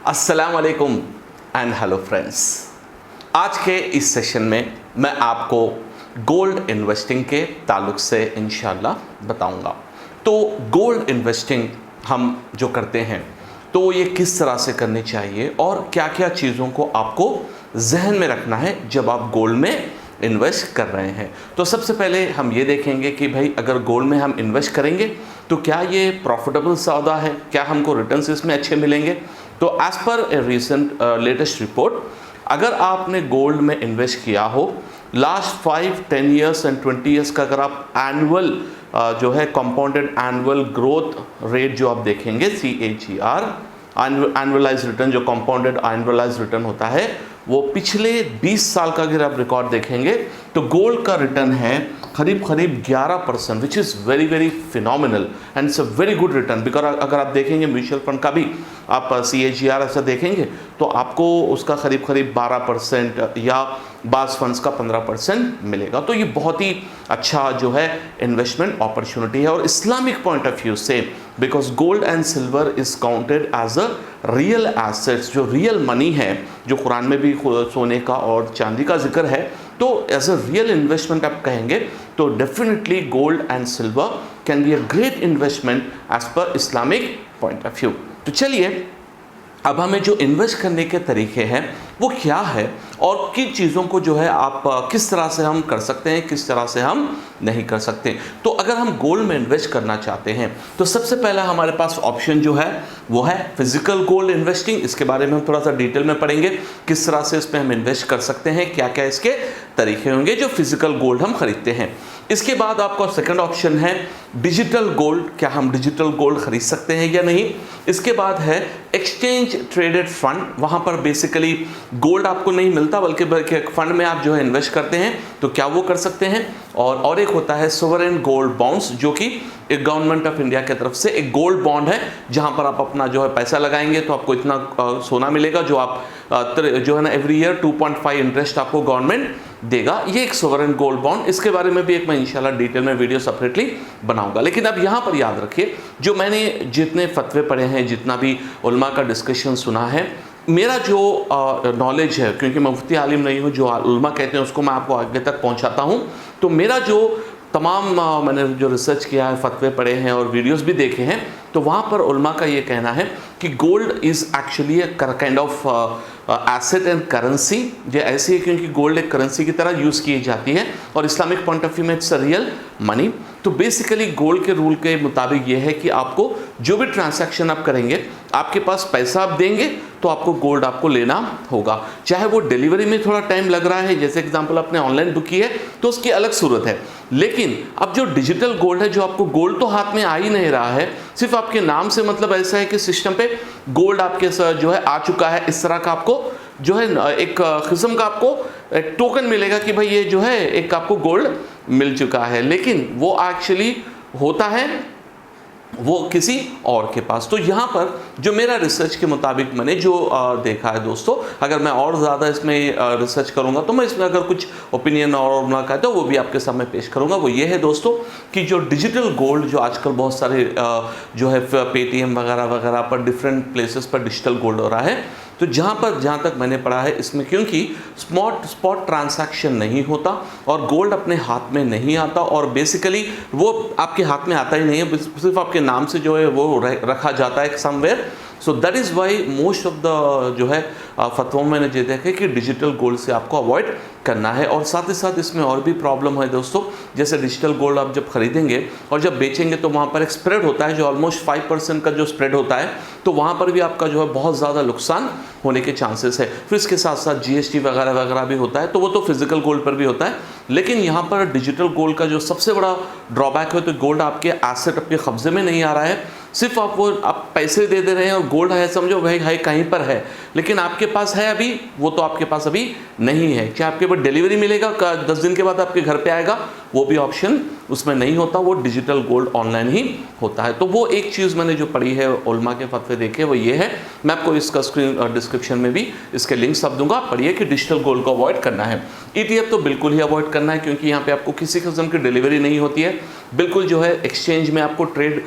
अस्सलाम वालेकुम and hello friends. आज के इस सेशन में मैं आपको गोल्ड इन्वेस्टिंग के ताल्लुक से इंशाल्लाह बताऊंगा। तो गोल्ड इन्वेस्टिंग हम जो करते हैं तो ये किस तरह से करनी चाहिए और क्या क्या चीज़ों को आपको जहन में रखना है जब आप गोल्ड में इन्वेस्ट कर रहे हैं। तो सबसे पहले हम ये देखेंगे कि भाई अगर गोल्ड में हम इन्वेस्ट करेंगे तो क्या ये प्रॉफिटेबल सौदा है, क्या हमको रिटर्न्स इसमें अच्छे मिलेंगे। तो एज़ पर ए रिसेंट लेटेस्ट रिपोर्ट, अगर आपने गोल्ड में इन्वेस्ट किया हो लास्ट 5, 10 ईयर्स एंड 20 ईयर्स का, अगर आप एनुअल जो है कंपाउंडेड एनुअल ग्रोथ रेट जो आप देखेंगे CAGR, एनुअलाइज रिटर्न, जो कंपाउंडेड एनुअलाइज रिटर्न होता है, वो पिछले 20 साल का अगर आप रिकॉर्ड देखेंगे तो गोल्ड का रिटर्न है करीब 11%, which is very very phenomenal and it's a very good return. Because अगर आप देखेंगे म्यूचुअल फंड का भी आप CAGR ऐसा देखेंगे तो आपको उसका करीब 12% या बास फंड्स का 15% मिलेगा। तो ये बहुत ही अच्छा जो है इन्वेस्टमेंट अपॉर्चुनिटी है। और इस्लामिक पॉइंट ऑफ व्यू से, because gold and silver is counted as a real assets, जो रियल मनी है, जो कुरान में भी सोने का और चांदी का जिक्र है, तो एज अ रियल इन्वेस्टमेंट आप कहेंगे तो definitely gold and silver can be a great investment as पर इस्लामिक पॉइंट ऑफ व्यू। तो चलिए अब हमें जो इन्वेस्ट करने के तरीके हैं वो क्या है और किन चीज़ों को जो है आप किस तरह से हम कर सकते हैं, किस तरह से हम नहीं कर सकते। तो अगर हम गोल्ड में इन्वेस्ट करना चाहते हैं तो सबसे पहला हमारे पास ऑप्शन जो है वो है फिजिकल गोल्ड इन्वेस्टिंग। इसके बारे में हम थोड़ा सा डिटेल में पढ़ेंगे किस तरह से इसमें हम इन्वेस्ट कर सकते हैं, क्या क्या इसके तरीके होंगे जो फिजिकल गोल्ड हम खरीदते हैं। इसके बाद आपका सेकंड ऑप्शन है डिजिटल गोल्ड, क्या हम डिजिटल गोल्ड खरीद सकते हैं या नहीं। इसके बाद है एक्सचेंज ट्रेडेड फंड, वहाँ पर बेसिकली गोल्ड आपको नहीं मिलता बल्कि एक फंड में आप जो है इन्वेस्ट करते हैं, तो क्या वो कर सकते हैं। और एक होता है सोवरेन गोल्ड बॉन्ड्स, जो कि एक गवर्नमेंट ऑफ इंडिया की तरफ से एक गोल्ड बॉन्ड है जहाँ पर आप अपना जो है पैसा लगाएंगे तो आपको इतना सोना मिलेगा जो आप जो है ना एवरी ईयर 2.5 इंटरेस्ट आपको गवर्नमेंट देगा। ये एक सोवरेन गोल्ड बॉन्ड, इसके बारे में भी एक मैं इंशाल्लाह डिटेल में वीडियो सेपरेटली बनाऊंगा। लेकिन अब यहाँ पर याद रखिए, जो मैंने जितने फतवे पढ़े हैं, जितना भी उलमा का डिस्कशन सुना है, मेरा जो नॉलेज है, क्योंकि मैं मुफ्ती आलिम नहीं हूँ, जो उलमा कहते हैं उसको मैं आपको आगे तक पहुँचाता हूँ, तो मेरा जो तमाम मैंने जो रिसर्च किया है, फतवे पढ़े हैं और वीडियोस भी देखे हैं, तो वहाँ पर उलमा का ये कहना है कि gold is actually a kind of asset and currency. ये ऐसी है क्योंकि गोल्ड एक करेंसी की तरह यूज़ की जाती है और इस्लामिक पॉइंट ऑफ व्यू में इट्स अ रियल मनी। तो बेसिकली गोल्ड के रूल के मुताबिक ये है कि आपको जो भी ट्रांसैक्शन आप करेंगे, आपके पास पैसा आप देंगे तो आपको गोल्ड आपको लेना होगा, चाहे वो डिलीवरी में थोड़ा टाइम लग रहा है, जैसे एग्जांपल आपने ऑनलाइन बुक की है तो उसकी अलग सूरत है। लेकिन अब जो डिजिटल गोल्ड है, जो आपको गोल्ड तो हाथ में आ ही नहीं रहा है, सिर्फ आपके नाम से मतलब ऐसा है कि सिस्टम पे गोल्ड आपके जो है आ चुका है, इस तरह का आपको जो है एक किस्म का आपको एक टोकन मिलेगा कि भाई ये जो है एक आपको गोल्ड मिल चुका है, लेकिन वो एक्चुअली होता है वो किसी और के पास। तो यहाँ पर जो मेरा रिसर्च के मुताबिक मैंने जो देखा है दोस्तों, अगर मैं और ज़्यादा इसमें रिसर्च करूँगा तो मैं इसमें अगर कुछ ओपिनियन और ना कहता वो भी आपके सामने पेश करूँगा। वो ये है दोस्तों कि जो डिजिटल गोल्ड, जो आजकल बहुत सारे जो है पेटीएम वगैरह वगैरह पर डिफरेंट प्लेसेस पर डिजिटल गोल्ड हो रहा है, तो जहाँ तक मैंने पढ़ा है इसमें, क्योंकि स्पॉट ट्रांसैक्शन नहीं होता और गोल्ड अपने हाथ में नहीं आता और बेसिकली वो आपके हाथ में आता ही नहीं है, सिर्फ आपके नाम से जो है वो रखा जाता है somewhere. So that is why most of the जो है फतवों में मैंने ये देखा कि डिजिटल गोल्ड से आपको अवॉइड करना है। और साथ ही साथ इसमें और भी प्रॉब्लम है दोस्तों, जैसे डिजिटल गोल्ड आप जब खरीदेंगे और जब बेचेंगे तो वहाँ पर एक स्प्रेड होता है जो ऑलमोस्ट 5% का जो स्प्रेड होता है, तो वहाँ पर भी आपका जो है बहुत ज़्यादा नुकसान होने के चांसेस है। फिर इसके साथ साथ GST वगैरह वगैरह भी होता है, तो वो तो फिजिकल गोल्ड पर भी होता है। लेकिन यहाँ पर डिजिटल गोल्ड का जो सबसे बड़ा ड्रॉबैक है, तो गोल्ड आपके एसेट आपके कब्जे में नहीं आ रहा है, सिर्फ आप पैसे दे रहे हैं और गोल्ड है, समझो भाई है कहीं पर है, लेकिन आपके पास है अभी, वो तो आपके पास अभी नहीं है। चाहे आपके पास डिलीवरी मिलेगा 10 दिन के बाद आपके घर पे आएगा, वो भी ऑप्शन उसमें नहीं होता, वो डिजिटल गोल्ड ऑनलाइन ही होता है। तो वो एक चीज़ मैंने जो पढ़ी है, उलमा के फतवे देखे, वो ये है, मैं आपको इसका स्क्रीन डिस्क्रिप्शन में भी इसके लिंक सब दूंगा, पढ़िए कि डिजिटल गोल्ड को अवॉइड करना है। ETF तो बिल्कुल ही अवॉइड करना है, क्योंकि यहाँ पे आपको किसी किस्म की डिलीवरी नहीं होती है, बिल्कुल जो है एक्सचेंज में आपको ट्रेड,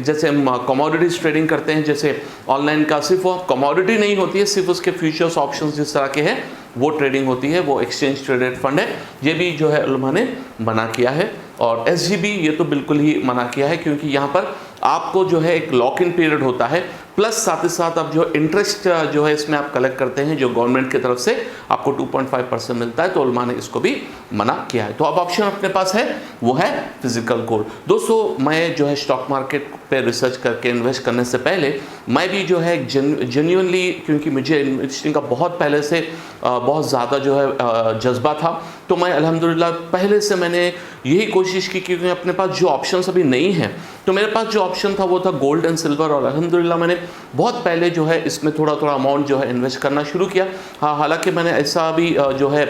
जैसे हम कमोडिटीज ट्रेडिंग करते हैं, जैसे ऑनलाइन का सिर्फ वो कमोडिटी नहीं होती है, सिर्फ उसके फ्यूचर्स ऑप्शंस जिस तरह के हैं वो ट्रेडिंग होती है, वो एक्सचेंज ट्रेडेड फंड है। ये भी जो है उलमा ने मना किया है। और SGB ये तो बिल्कुल ही मना किया है, क्योंकि यहाँ पर आपको जो है एक लॉक इन पीरियड होता है, प्लस साथ ही साथ आप जो इंटरेस्ट जो है इसमें आप कलेक्ट करते हैं, जो गवर्नमेंट की तरफ से आपको 2.5% मिलता है, तो उलमा ने इसको भी मना किया है। तो अब ऑप्शन अपने पास है, वो है फिजिकल गोल्ड। दोस्तों, मैं जो है स्टॉक मार्केट पे रिसर्च करके इन्वेस्ट करने से पहले मैं भी जो है जेन्युइनली, क्योंकि मुझे इन्वेस्टिंग का बहुत पहले से बहुत ज़्यादा जो है जज्बा था, तो मैं अल्हम्दुलिल्लाह पहले से मैंने यही कोशिश की, क्योंकि अपने पास जो ऑप्शंस अभी नहीं हैं, तो मेरे पास जो ऑप्शन था वो था गोल्ड एंड सिल्वर, और अल्हम्दुलिल्लाह मैंने बहुत पहले जो है इसमें थोड़ा थोड़ा अमाउंट जो है इन्वेस्ट करना शुरू किया। हाँ, हालांकि मैंने ऐसा भी जो है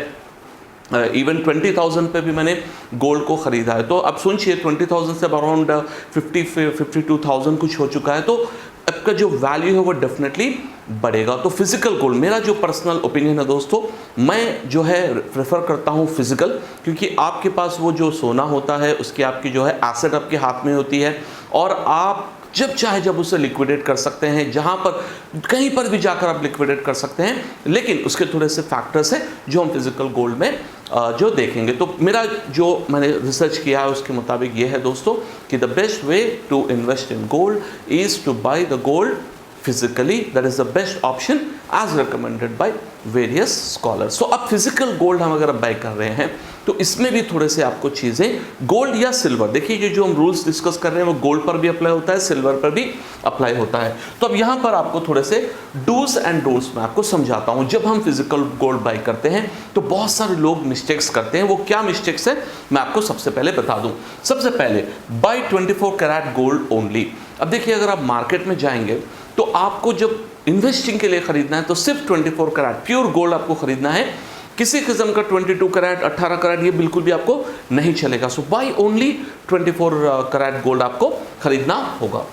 इवन 20,000 पे भी मैंने गोल्ड को ख़रीदा है। तो अब सुनिए, 20,000 से अराउंड 52,000 कुछ हो चुका है, तो आपका जो वैल्यू है वो डेफिनेटली बढ़ेगा। तो फिजिकल गोल्ड, मेरा जो पर्सनल ओपिनियन है दोस्तों, मैं जो है प्रेफर करता हूँ फिजिकल, क्योंकि आपके पास वो जो सोना होता है उसकी आपकी जो है एसेट आपके हाथ में होती है, और आप जब चाहे जब उसे लिक्विडेट कर सकते हैं, जहाँ पर कहीं पर भी जाकर आप लिक्विडेट कर सकते हैं। लेकिन उसके थोड़े से फैक्टर्स हैं जो हम फिजिकल गोल्ड में जो देखेंगे। तो मेरा जो मैंने रिसर्च किया है उसके मुताबिक ये है दोस्तों, कि the best way to invest in gold is to buy the gold physically, that is the best option as recommended by various scholars. So अब फिजिकल गोल्ड हम अगर बाय कर रहे हैं, तो इसमें भी थोड़े से आपको चीज़ें, गोल्ड या सिल्वर, देखिए ये जो हम रूल्स डिस्कस कर रहे हैं वो गोल्ड पर भी अप्लाई होता है, सिल्वर पर भी अप्लाई होता है। तो अब यहाँ पर आपको थोड़े से डूज एंड डोंट्स मैं आपको समझाता हूँ। जब हम फिजिकल गोल्ड बाय करते हैं तो बहुत सारे लोग मिस्टेक्स करते हैं। वो क्या मिस्टेक्स है मैं आपको सबसे पहले बता दूँ। सबसे पहले, बाय 24 कैरेट गोल्ड ओनली। अब देखिए, अगर आप मार्केट में जाएंगे तो आपको जब इन्वेस्टिंग के लिए खरीदना है तो सिर्फ 24 कैरेट प्योर गोल्ड आपको खरीदना है। किसी किस्म का 22 कैरेट 18 कैरेट ये बिल्कुल भी आपको नहीं चलेगा। सो बाय ओनली 24 कैरेट गोल्ड आपको खरीदना होगा।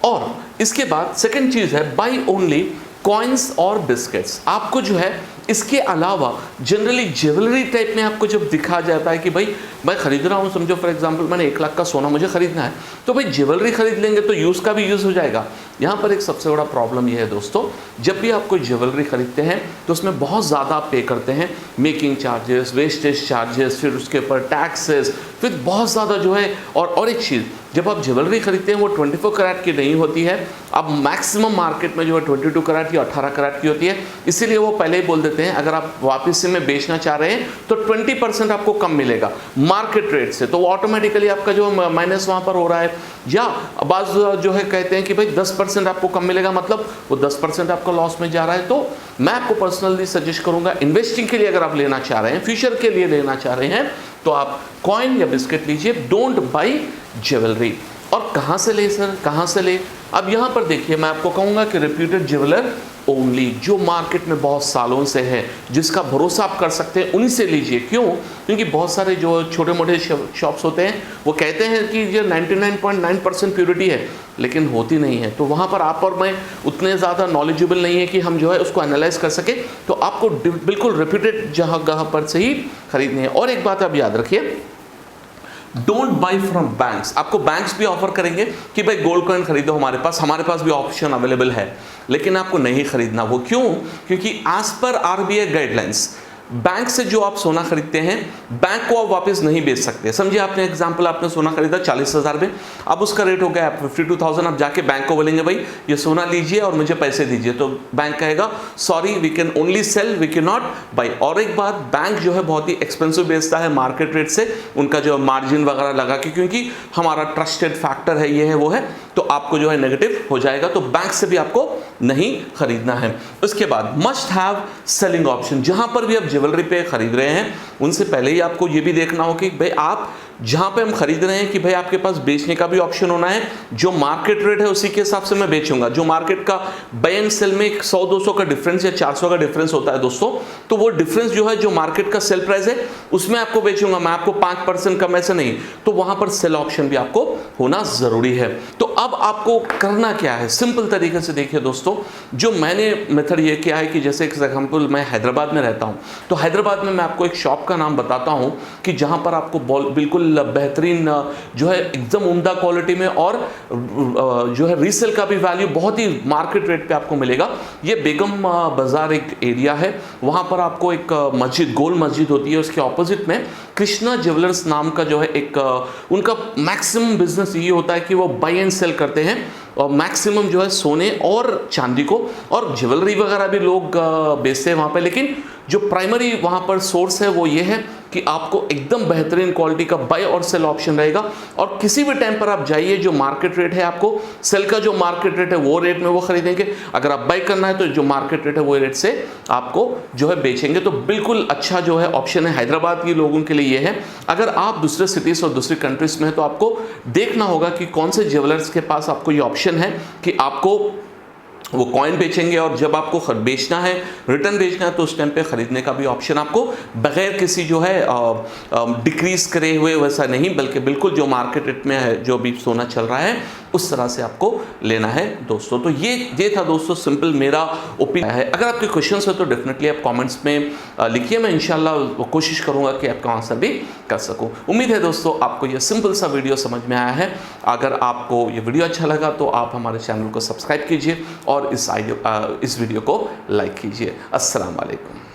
और इसके बाद सेकंड चीज़ है, बाय ओनली कॉइन्स और बिस्किट्स। आपको जो है इसके अलावा जनरली ज्वेलरी टाइप में आपको जब दिखा जाता है कि भाई मैं खरीद रहा हूँ, समझो फॉर एग्जांपल मैंने 1 लाख का सोना मुझे खरीदना है, तो भाई ज्वेलरी खरीद लेंगे तो यूज़ का भी यूज़ हो जाएगा। यहाँ पर एक सबसे बड़ा प्रॉब्लम यह है दोस्तों, जब भी आप कोई ज्वेलरी खरीदते हैं तो उसमें बहुत ज़्यादा आप पे करते हैं, मेकिंग चार्जेस, वेस्टेज चार्जेस, फिर उसके ऊपर टैक्सेस, फिर बहुत ज़्यादा जो है। और एक चीज़, जब आप ज्वेलरी खरीदते हैं वो 24 कैरेट की नहीं होती है। अब मैक्सिमम मार्केट में जो है 22 कैरेट या 18 कैरेट की होती है, इसीलिए वो पहले ही बोल देते हैं अगर आप वापस से में बेचना चाह रहे हैं तो 20% आपको कम मिलेगा मार्केट रेट से। तो वो ऑटोमेटिकली आपका जो माइनस वहाँ पर हो रहा है। या बाज़ जो है कहते हैं कि भाई 10% आपको कम मिलेगा, मतलब वो 10% आपका लॉस में जा रहा है। तो मैं आपको पर्सनली सजेस्ट करूँगा, इन्वेस्टिंग के लिए अगर आप लेना चाह रहे हैं, फ्यूचर के लिए लेना चाह रहे हैं, तो आप कॉइन या बिस्किट लीजिए, डोंट बाई ज्वेलरी। और कहाँ से ले सर, कहाँ से ले? अब यहाँ पर देखिए, मैं आपको कहूँगा कि रेप्यूटेड ज्वेलर ओनली, जो मार्केट में बहुत सालों से है, जिसका भरोसा आप कर सकते हैं, उन्हीं से लीजिए। क्यों? क्योंकि बहुत सारे जो छोटे मोटे शॉप्स होते हैं वो कहते हैं कि ये 99.9% प्योरिटी है, लेकिन होती नहीं है। तो वहाँ पर आप और मैं उतने ज़्यादा नॉलेजेबल नहीं है कि हम जो है उसको एनालाइज कर सके। तो आपको बिल्कुल रेप्यूटेड जगह पर से ही खरीदनी है। और एक बात आप याद रखिए, डोंट बाई फ्रॉम बैंक्स। आपको बैंक्स भी ऑफर करेंगे कि भाई गोल्ड कॉइन खरीदो हमारे पास भी ऑप्शन अवेलेबल है, लेकिन आपको नहीं खरीदना। वो क्यों? क्योंकि as per RBI guidelines, bank से जो आप सोना खरीदते हैं, बैंक को आप वापस नहीं बेच सकते। समझिए आपने एग्जांपल, आपने सोना खरीदा 40,000 में, अब उसका रेट हो गया 52,000। आप जाके बैंक को बोलेंगे भाई ये सोना लीजिए और मुझे पैसे दीजिए, तो बैंक कहेगा sorry we can only sell, we can not buy. और एक बात, बैंक जो है बहुत ही एक्सपेंसिव बेचता है मार्केट रेट से, उनका जो मार्जिन वगैरह लगा के, क्योंकि हमारा ट्रस्टेड फैक्टर है, ये है वो है, तो आपको जो है नेगेटिव हो जाएगा। तो बैंक से भी आपको नहीं खरीदना है। उसके बाद मस्ट हैव सेलिंग ऑप्शन। जहां पर भी आप ज्वेलरी पे खरीद रहे हैं, उनसे पहले ही आपको ये भी देखना हो कि भाई आप जहां पे हम खरीद रहे हैं कि भाई आपके पास बेचने का भी ऑप्शन होना है, जो मार्केट रेट है उसी के हिसाब से मैं बेचूंगा। जो मार्केट का बाय एंड सेल में 100-200 का डिफरेंस या 400 का डिफरेंस होता है दोस्तों, तो वो डिफरेंस जो है जो मार्केट का सेल प्राइस है उसमें आपको बेचूंगा मैं, आपको 5% कम ऐसे नहीं, तो वहां पर सेल ऑप्शन भी आपको होना जरूरी है। तो अब आपको करना क्या है, सिंपल तरीके से देखिए दोस्तों, जो मैंने मेथड ये किया है कि जैसे एग्जाम्पल मैं हैदराबाद में रहता हूं, तो हैदराबाद में मैं आपको एक शॉप का नाम बताता हूं कि जहां पर आपको बिल्कुल बेहतरीन जो है एकदम उम्दा क्वालिटी में और जो है रीसेल का भी वैल्यू बहुत ही मार्केट रेट पे आपको मिलेगा। ये बेगम बाजार एक एरिया है, वहां पर आपको एक मस्जिद, गोल मस्जिद होती है, उसके ऑपोजिट में कृष्णा ज्वेलर्स नाम का जो है एक उनका मैक्सिमम बिजनेस ये होता है कि वो बाय एंड सेल करते हैं और मैक्सिमम जो है सोने और चांदी को, और ज्वेलरी वगैरह भी लोग बेचते हैं वहाँ पे, लेकिन जो प्राइमरी वहाँ पर सोर्स है वो ये है कि आपको एकदम बेहतरीन क्वालिटी का बाय और सेल ऑप्शन रहेगा। और किसी भी टाइम पर आप जाइए, जो मार्केट रेट है आपको सेल का जो मार्केट रेट है वो रेट में वो खरीदेंगे, अगर आप बाय करना है तो जो मार्केट रेट है वो रेट से आपको जो है बेचेंगे। तो बिल्कुल अच्छा जो है ऑप्शन है हैदराबाद के लोगों के लिए ये है। अगर आप दूसरे सिटीज़ और दूसरी कंट्रीज में है तो आपको देखना होगा कि कौन से ज्वेलर्स के पास आपको ये ऑप्शन है कि आपको वो कॉइन बेचेंगे, और जब आपको बेचना है, रिटर्न बेचना है, तो उस टाइम पे खरीदने का भी ऑप्शन आपको बगैर किसी जो है डिक्रीज करे हुए वैसा नहीं, बल्कि बिल्कुल जो मार्केट रेट में है, जो भी सोना चल रहा है उस तरह से आपको लेना है दोस्तों। तो ये था दोस्तों सिंपल मेरा ओपिनियन है। अगर आपके क्वेश्चंस है तो डेफिनेटली आप कमेंट्स में लिखिए, मैं इंशाल्लाह कोशिश करूंगा कि आपका आंसर भी कर सकूं। उम्मीद है दोस्तों आपको ये सिंपल सा वीडियो समझ में आया है। अगर आपको ये वीडियो अच्छा लगा तो आप हमारे चैनल को सब्सक्राइब कीजिए और इस वीडियो को लाइक कीजिए। अस्सलाम वालेकुम।